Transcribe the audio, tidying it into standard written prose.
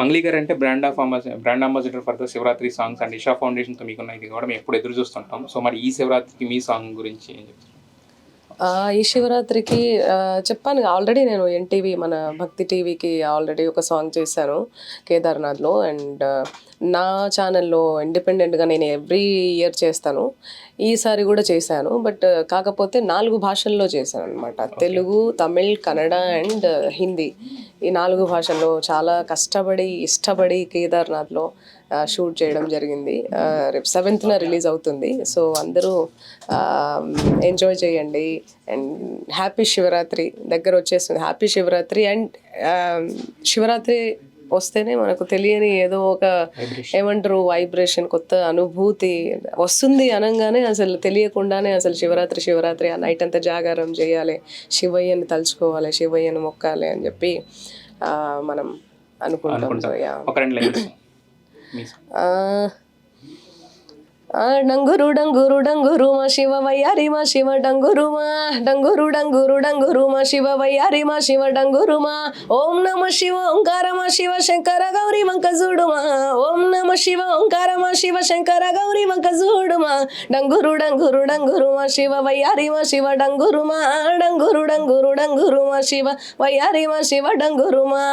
మంగ్లీ గారు అంటే brand ambassador for the Shivaratri songs and Isha ఫౌండేషన్‌తో మీకున్న ఇది కూడా మేము ఎప్పుడు ఎదురు చూస్తుంటాం. సో, మరి ఈ శివరాత్రికి మీ సాంగ్ గురించి ఏం చెప్తారు? ఈ శివరాత్రికి చెప్పాను ఆల్రెడీ నేను ఎన్టీవీ మన భక్తి టీవీకి ఆల్రెడీ ఒక సాంగ్ చేశాను కేదార్నాథ్లో. అండ్ నా ఛానల్లో ఇండిపెండెంట్గా నేను ఎవ్రీ ఇయర్ చేస్తాను. ఈసారి కూడా చేశాను. బట్ కాకపోతే 4 భాషల్లో చేశాను అనమాట. తెలుగు, తమిళ్, కన్నడ అండ్ హిందీ. ఈ 4 భాషల్లో చాలా కష్టపడి ఇష్టపడి కేదార్నాథ్లో షూట్ చేయడం జరిగింది. రేపు 7th రిలీజ్ అవుతుంది. సో అందరూ ఎంజాయ్ చేయండి. అండ్ హ్యాపీ శివరాత్రి దగ్గర వచ్చేస్తుంది. హ్యాపీ శివరాత్రి. అండ్ శివరాత్రి వస్తేనే మనకు తెలియని ఏదో ఒక ఏమంటారు వైబ్రేషన్, కొత్త అనుభూతి వస్తుంది అనగానే అసలు తెలియకుండానే అసలు శివరాత్రి ఆ నైట్ అంతా జాగారం చేయాలి, శివయ్యని తలుచుకోవాలి, శివయ్యని మొక్కాలి అని చెప్పి మనం అనుకుంటాం. సో యా, ఒక 2 లైన్స్ మీ సాంగ్. డంగురు డంగురు డంగురు మా శివ వయ్యారి మా శివ డంగురు మా డంగురు డంగురు డంగురు మా శివ వయ్యారి మా శివ డంగురు మా ఓం నమ శివ ఓంకార మా శివ శంకర గౌరీ వంక చూడుమా ఓం నమ శివ ఓంకార మా శివ శంకర గౌరీ వంక చూడుమా డంగురు డంగురు డంగురు మా శివ వయ్యారి మా శివ డంగురు మా డంగురు డంగురు డంగురు మా శివ వయ్యారి మా శివ డంగురు మా.